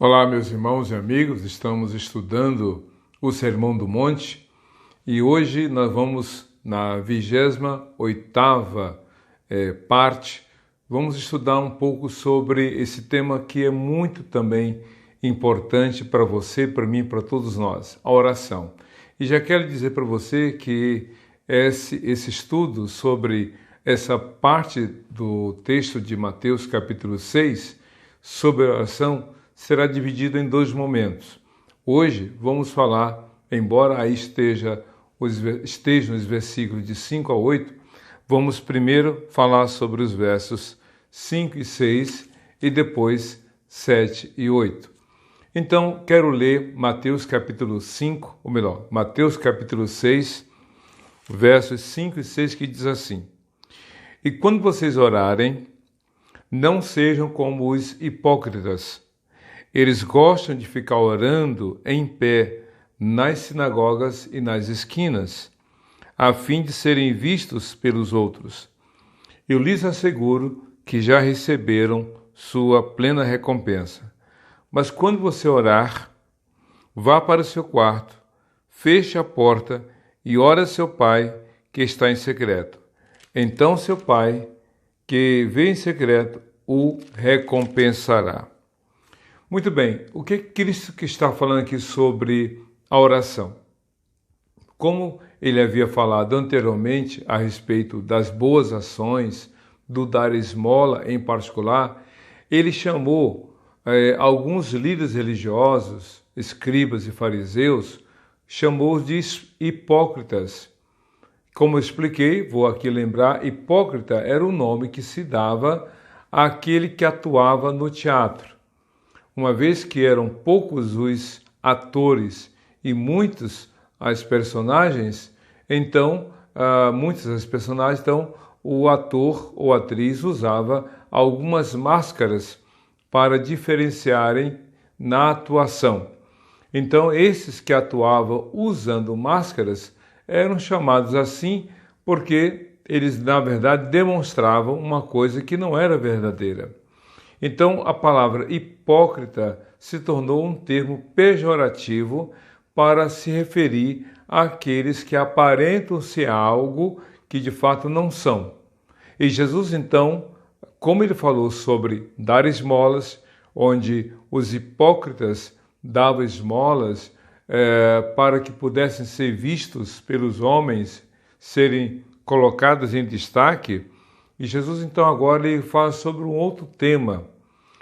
Olá, meus irmãos e amigos, estamos estudando o Sermão do Monte e hoje nós vamos na 28ª parte, vamos estudar um pouco sobre esse tema que é muito também importante para você, para mim, para todos nós, a oração. E já quero dizer para você que esse estudo sobre essa parte do texto de Mateus capítulo 6, sobre a oração, será dividido em dois momentos. Hoje vamos falar, embora aí estejam os versículos de 5 a 8, vamos primeiro falar sobre os versos 5 e 6 e depois 7 e 8. Então, quero ler Mateus capítulo 5, ou melhor, Mateus capítulo 6, versos 5 e 6, que diz assim: E quando vocês orarem, não sejam como os hipócritas. Eles gostam de ficar orando em pé nas sinagogas e nas esquinas, a fim de serem vistos pelos outros. Eu lhes asseguro que já receberam sua plena recompensa. Mas quando você orar, vá para o seu quarto, feche a porta e ore a seu pai que está em secreto. Então seu pai, que vê em secreto, o recompensará. Muito bem, o que Cristo que está falando aqui sobre a oração? Como ele havia falado anteriormente a respeito das boas ações, do dar esmola em particular, ele chamou alguns líderes religiosos, escribas e fariseus, chamou-os de hipócritas. Como eu expliquei, vou aqui lembrar, hipócrita era o nome que se dava àquele que atuava no teatro. Uma vez que eram poucos os atores e muitos as personagens, então, o ator ou atriz usava algumas máscaras para diferenciarem na atuação. Então, esses que atuavam usando máscaras eram chamados assim porque eles, na verdade, demonstravam uma coisa que não era verdadeira. Então, a palavra hipócrita se tornou um termo pejorativo para se referir àqueles que aparentam ser algo que de fato não são. E Jesus, então, como ele falou sobre dar esmolas, onde os hipócritas davam esmolas para que pudessem ser vistos pelos homens, serem colocados em destaque, e Jesus, então, agora ele fala sobre um outro tema.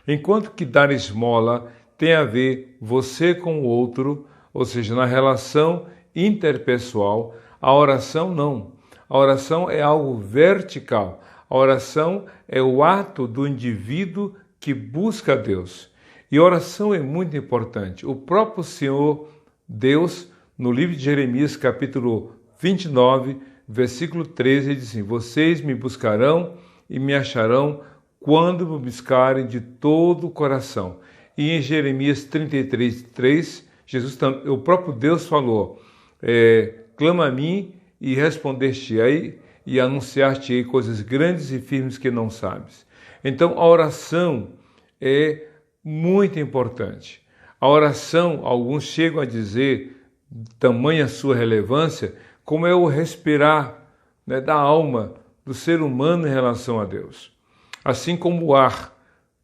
Enquanto que dar esmola tem a ver você com o outro, ou seja, na relação interpessoal, a oração não. A oração é algo vertical. A oração é o ato do indivíduo que busca Deus. E a oração é muito importante. O próprio Senhor Deus, no livro de Jeremias, capítulo 29, versículo 13, ele diz assim: Vocês me buscarão e me acharão quando me buscarem de todo o coração. E em Jeremias 33, 3, o próprio Deus falou: clama a mim e responder-te-ei e anunciar-te-ei coisas grandes e firmes que não sabes. Então a oração é muito importante. A oração, alguns chegam a dizer, tamanha sua relevância, como é o respirar, da alma do ser humano em relação a Deus. Assim como o ar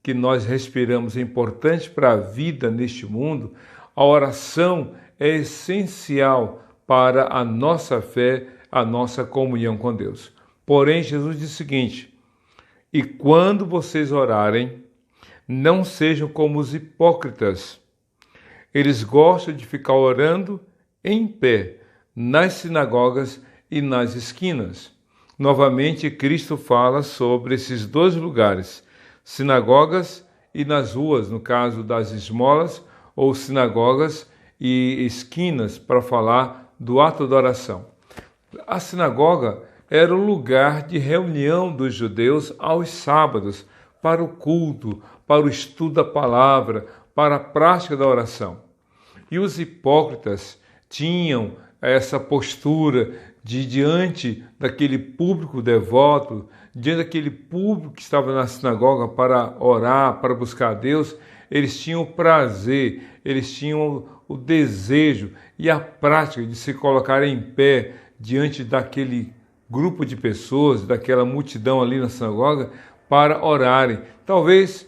que nós respiramos é importante para a vida neste mundo, a oração é essencial para a nossa fé, a nossa comunhão com Deus. Porém, Jesus diz o seguinte: E quando vocês orarem, não sejam como os hipócritas. Eles gostam de ficar orando em pé, nas sinagogas e nas esquinas. Novamente, Cristo fala sobre esses dois lugares, sinagogas e nas ruas, no caso das esmolas, ou sinagogas e esquinas, para falar do ato da oração. A sinagoga era o lugar de reunião dos judeus aos sábados, para o culto, para o estudo da palavra, para a prática da oração. E os hipócritas tinham essa postura de diante daquele público devoto, diante daquele público que estava na sinagoga para orar, para buscar a Deus, eles tinham o prazer, eles tinham o desejo e a prática de se colocar em pé diante daquele grupo de pessoas, daquela multidão ali na sinagoga, para orarem. Talvez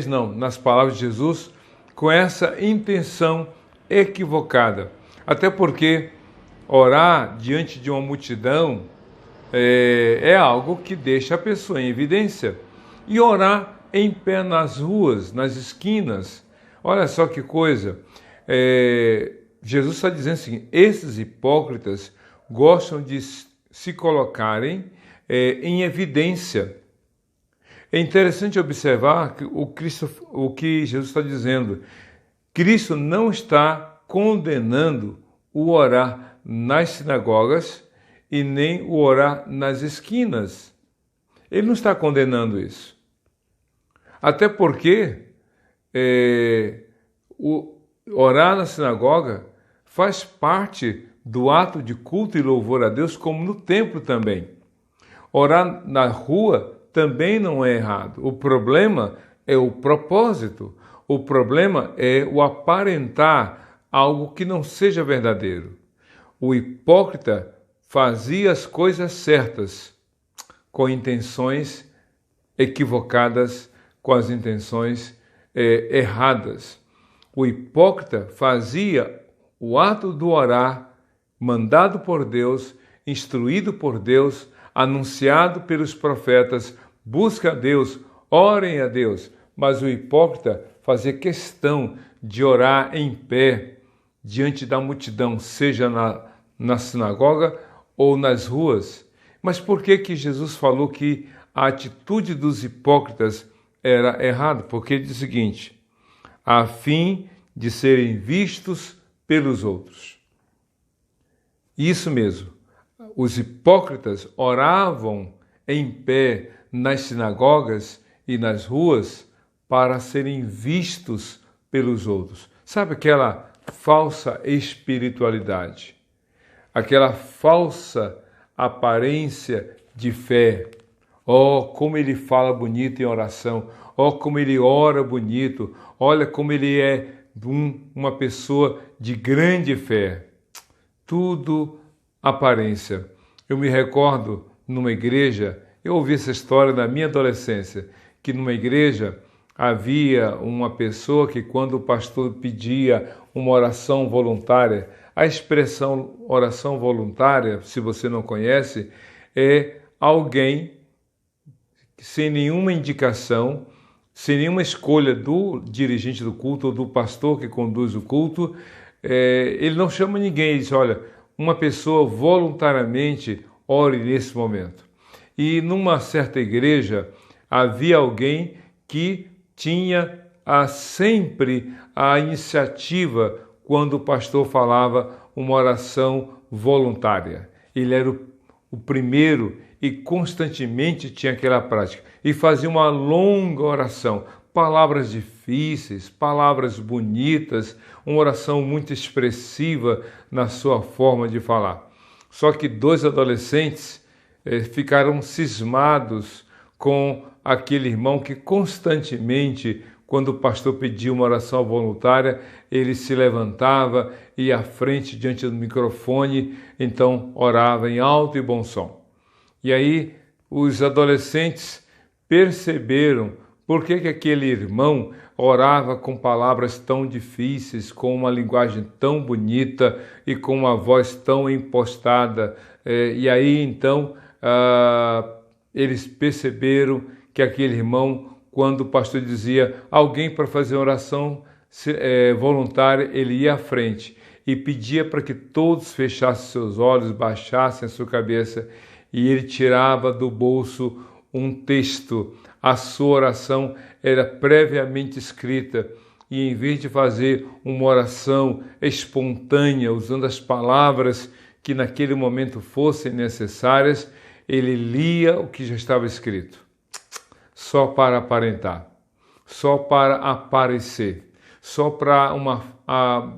não, nas palavras de Jesus, com essa intenção equivocada. Até porque orar diante de uma multidão é algo que deixa a pessoa em evidência. E orar em pé nas ruas, nas esquinas. Olha só que coisa. Jesus está dizendo assim, esses hipócritas gostam de se colocarem em evidência. É interessante observar que o que Jesus está dizendo. Cristo não está condenando o orar nas sinagogas e nem o orar nas esquinas. Ele não está condenando isso. Até porque o orar na sinagoga faz parte do ato de culto e louvor a Deus, como no templo também. Orar na rua também não é errado. O problema é o propósito. O problema é o aparentar algo que não seja verdadeiro. O hipócrita fazia as coisas certas com intenções equivocadas, com as intenções erradas. O hipócrita fazia o ato do orar, mandado por Deus, instruído por Deus, anunciado pelos profetas, busca a Deus, orem a Deus. Mas o hipócrita fazia questão de orar em pé diante da multidão, seja na sinagoga ou nas ruas. Mas por que Jesus falou que a atitude dos hipócritas era errada? Porque ele diz o seguinte, a fim de serem vistos pelos outros. Isso mesmo, os hipócritas oravam em pé nas sinagogas e nas ruas para serem vistos pelos outros. Sabe aquela falsa espiritualidade? Aquela falsa aparência de fé. Oh, como ele fala bonito em oração. Oh, como ele ora bonito. Olha como ele é uma pessoa de grande fé. Tudo aparência. Eu me recordo numa igreja, eu ouvi essa história na minha adolescência, que numa igreja havia uma pessoa que quando o pastor pedia uma oração voluntária, a expressão oração voluntária, se você não conhece, é alguém sem nenhuma indicação, sem nenhuma escolha do dirigente do culto ou do pastor que conduz o culto, ele não chama ninguém, ele diz, olha, uma pessoa voluntariamente ore nesse momento. E numa certa igreja havia alguém que tinha sempre a iniciativa quando o pastor falava uma oração voluntária. Ele era o primeiro e constantemente tinha aquela prática. E fazia uma longa oração, palavras difíceis, palavras bonitas, uma oração muito expressiva na sua forma de falar. Só que dois adolescentes ficaram cismados com aquele irmão que constantemente, quando o pastor pedia uma oração voluntária, ele se levantava e ia à frente diante do microfone, então orava em alto e bom som. E aí os adolescentes perceberam por que aquele irmão orava com palavras tão difíceis, com uma linguagem tão bonita e com uma voz tão impostada. E aí então eles perceberam que aquele irmão, quando o pastor dizia alguém para fazer oração voluntária, ele ia à frente e pedia para que todos fechassem seus olhos, baixassem a sua cabeça, e ele tirava do bolso um texto. A sua oração era previamente escrita, e em vez de fazer uma oração espontânea, usando as palavras que naquele momento fossem necessárias, ele lia o que já estava escrito, só para aparentar, só para aparecer, só para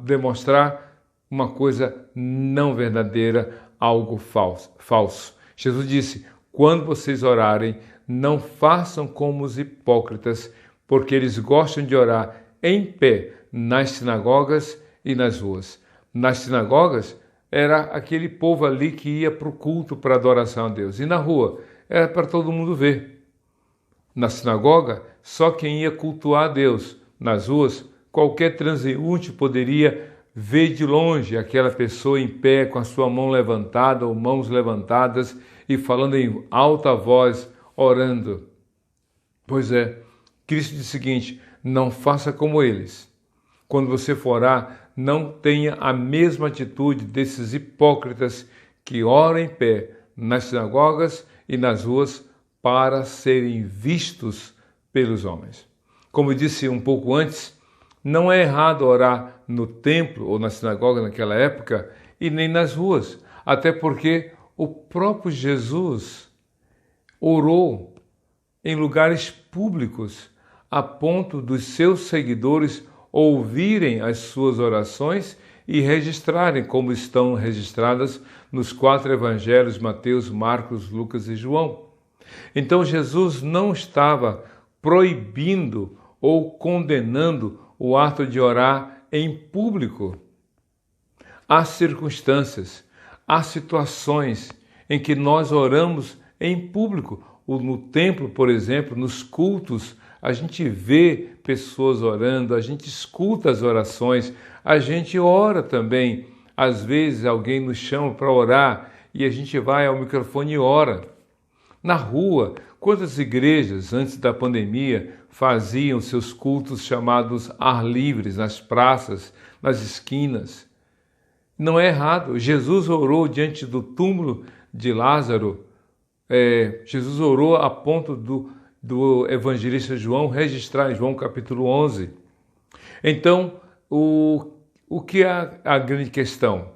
demonstrar uma coisa não verdadeira, algo falso. Jesus disse, quando vocês orarem, não façam como os hipócritas, porque eles gostam de orar em pé nas sinagogas e nas ruas. Nas sinagogas era aquele povo ali que ia para o culto, para adoração a Deus. E na rua era para todo mundo ver. Na sinagoga, só quem ia cultuar a Deus. Nas ruas, qualquer transeunte poderia ver de longe aquela pessoa em pé, com a sua mão levantada ou mãos levantadas e falando em alta voz, orando. Pois é, Cristo diz o seguinte: não faça como eles. Quando você for orar, não tenha a mesma atitude desses hipócritas que oram em pé nas sinagogas e nas ruas para serem vistos pelos homens. Como eu disse um pouco antes, não é errado orar no templo ou na sinagoga naquela época e nem nas ruas, até porque o próprio Jesus orou em lugares públicos a ponto dos seus seguidores ouvirem as suas orações e registrarem, como estão registradas nos 4 evangelhos, Mateus, Marcos, Lucas e João. Então Jesus não estava proibindo ou condenando o ato de orar em público. Há circunstâncias, há situações em que nós oramos em público. No templo, por exemplo, nos cultos, a gente vê pessoas orando, a gente escuta as orações, a gente ora também. Às vezes alguém nos chama para orar e a gente vai ao microfone e ora. Na rua, quantas igrejas antes da pandemia faziam seus cultos chamados ar livres, nas praças, nas esquinas? Não é errado. Jesus orou diante do túmulo de Lázaro. Jesus orou a ponto do evangelista João registrar em João capítulo 11. Então, o que é a grande questão?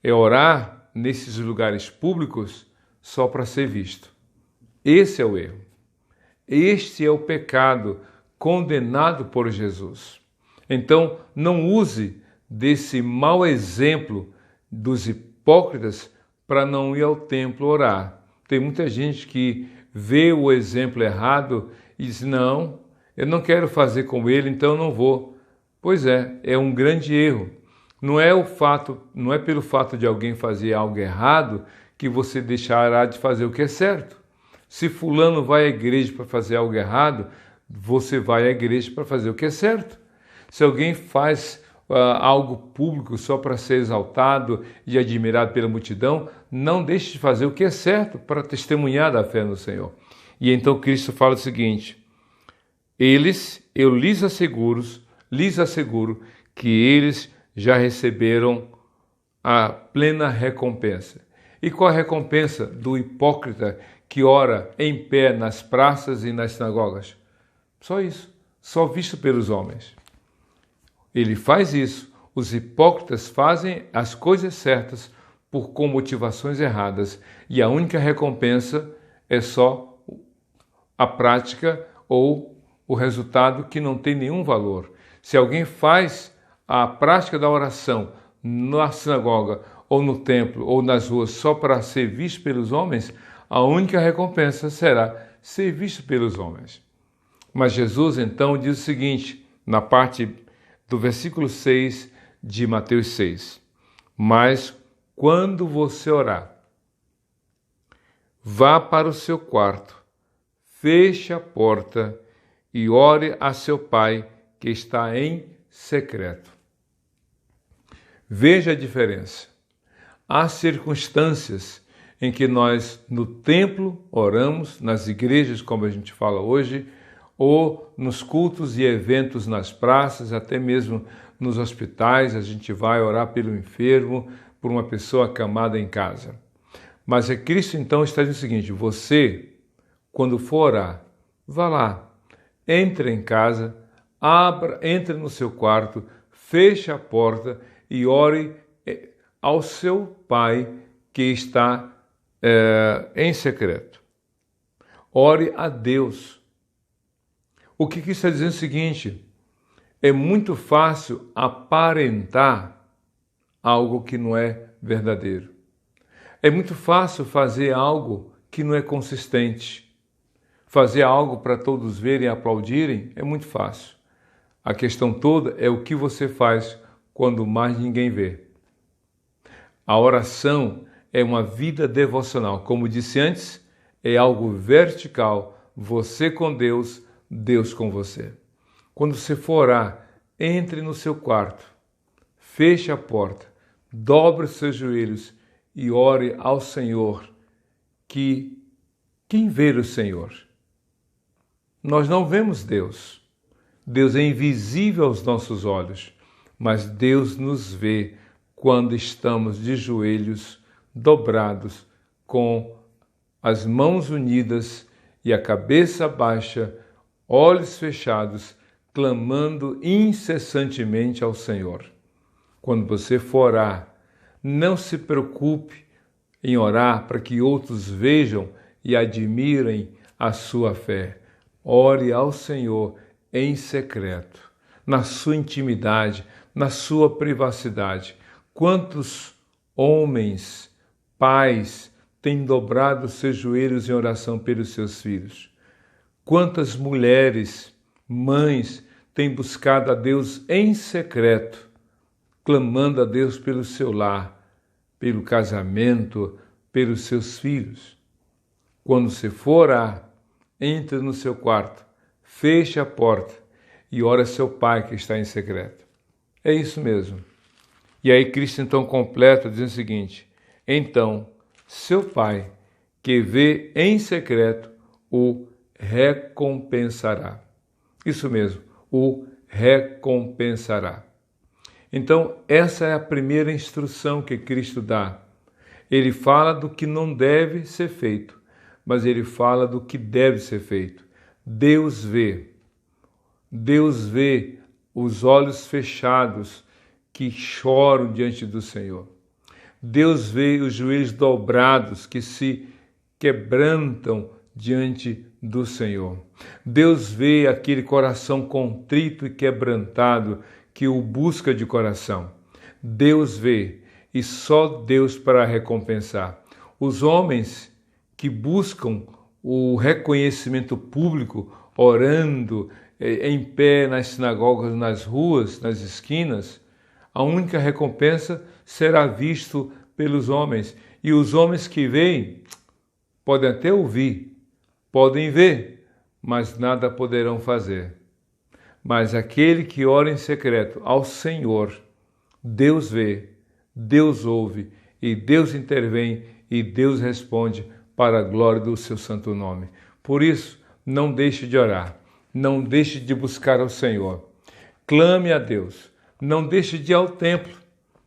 É orar nesses lugares públicos só para ser visto. Esse é o erro. Este é o pecado condenado por Jesus. Então, não use desse mau exemplo dos hipócritas para não ir ao templo orar. Tem muita gente que vê o exemplo errado e diz: não, eu não quero fazer como ele, então eu não vou. Pois é um grande erro. Não é pelo fato de alguém fazer algo errado que você deixará de fazer o que é certo. Se fulano vai à igreja para fazer algo errado, você vai à igreja para fazer o que é certo. Se alguém faz algo público só para ser exaltado e admirado pela multidão, não deixe de fazer o que é certo para testemunhar da fé no Senhor. E então Cristo fala o seguinte: eu lhes asseguro que eles já receberam a plena recompensa. E qual a recompensa do hipócrita que ora em pé nas praças e nas sinagogas? Só isso, só visto pelos homens. Ele faz isso. Os hipócritas fazem as coisas certas com motivações erradas, e a única recompensa é só a prática ou o resultado que não tem nenhum valor. Se alguém faz a prática da oração na sinagoga ou no templo ou nas ruas só para ser visto pelos homens, a única recompensa será ser visto pelos homens. Mas Jesus então diz o seguinte, na parte do versículo 6 de Mateus 6: mas quando você orar, vá para o seu quarto, feche a porta e ore a seu Pai que está em secreto. Veja a diferença. Há circunstâncias em que nós no templo oramos, nas igrejas, como a gente fala hoje, ou nos cultos e eventos nas praças, até mesmo nos hospitais, a gente vai orar pelo enfermo, por uma pessoa acamada em casa. Mas Cristo então está dizendo o seguinte: você, quando for orar, vá lá, entre em casa, entre no seu quarto, feche a porta e ore ao seu Pai que está em secreto. Ore a Deus. O que está dizendo é o seguinte: é muito fácil aparentar algo que não é verdadeiro. É muito fácil fazer algo que não é consistente. Fazer algo para todos verem e aplaudirem é muito fácil. A questão toda é o que você faz quando mais ninguém vê. A oração é uma vida devocional. Como disse antes, é algo vertical. Você com Deus, Deus com você. Quando você for orar, entre no seu quarto, feche a porta, dobre os seus joelhos e ore ao Senhor, que quem vê o Senhor? Nós não vemos Deus. Deus é invisível aos nossos olhos, mas Deus nos vê quando estamos de joelhos dobrados, com as mãos unidas e a cabeça baixa, olhos fechados, clamando incessantemente ao Senhor. Quando você for orar, não se preocupe em orar para que outros vejam e admirem a sua fé. Ore ao Senhor em secreto, na sua intimidade, na sua privacidade. Quantos homens, pais, têm dobrado seus joelhos em oração pelos seus filhos? Quantas mulheres, mães, têm buscado a Deus em secreto, clamando a Deus pelo seu lar, pelo casamento, pelos seus filhos? Quando você for orar, entre no seu quarto, feche a porta e ore a seu Pai que está em secreto. É isso mesmo. E aí Cristo então completa dizendo o seguinte: então, seu Pai, que vê em secreto, o recompensará. Isso mesmo, o recompensará. Então, essa é a primeira instrução que Cristo dá. Ele fala do que não deve ser feito, mas ele fala do que deve ser feito. Deus vê os olhos fechados que choram diante do Senhor. Deus vê os joelhos dobrados que se quebrantam diante do Senhor. Deus vê aquele coração contrito e quebrantado que o busca de coração. Deus vê, e só Deus para recompensar. Os homens que buscam o reconhecimento público, orando em pé nas sinagogas, nas ruas, nas esquinas, a única recompensa será visto pelos homens. E os homens que veem podem até ouvir, podem ver, mas nada poderão fazer. Mas aquele que ora em secreto ao Senhor, Deus vê, Deus ouve e Deus intervém e Deus responde para a glória do seu santo nome. Por isso, não deixe de orar, não deixe de buscar ao Senhor. Clame a Deus, não deixe de ir ao templo,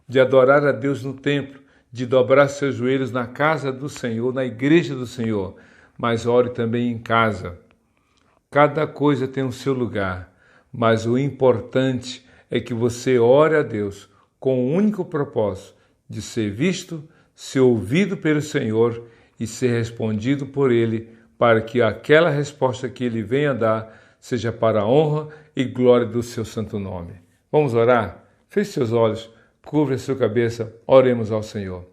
de adorar a Deus no templo, de dobrar seus joelhos na casa do Senhor, na igreja do Senhor, mas ore também em casa. Cada coisa tem o seu lugar, mas o importante é que você ore a Deus com o único propósito de ser visto, ser ouvido pelo Senhor e ser respondido por Ele, para que aquela resposta que Ele venha dar seja para a honra e glória do seu santo nome. Vamos orar? Feche seus olhos, cubra a sua cabeça, oremos ao Senhor.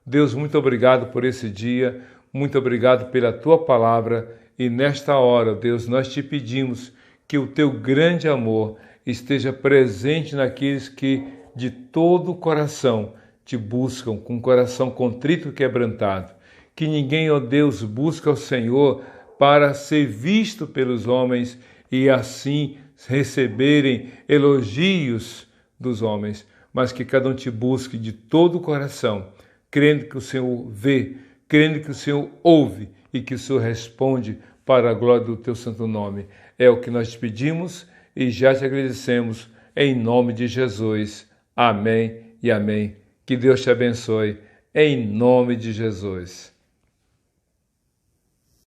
Deus, muito obrigado por esse dia, muito obrigado pela Tua palavra e nesta hora, Deus, nós te pedimos que o Teu grande amor esteja presente naqueles que de todo o coração te buscam, com o coração contrito e quebrantado. Que ninguém, ó Deus, busque ao Senhor para ser visto pelos homens e assim receberem elogios dos homens, mas que cada um te busque de todo o coração, crendo que o Senhor vê, crendo que o Senhor ouve e que o Senhor responde para a glória do teu santo nome. É o que nós te pedimos e já te agradecemos em nome de Jesus. Amém e amém. Que Deus te abençoe em nome de Jesus.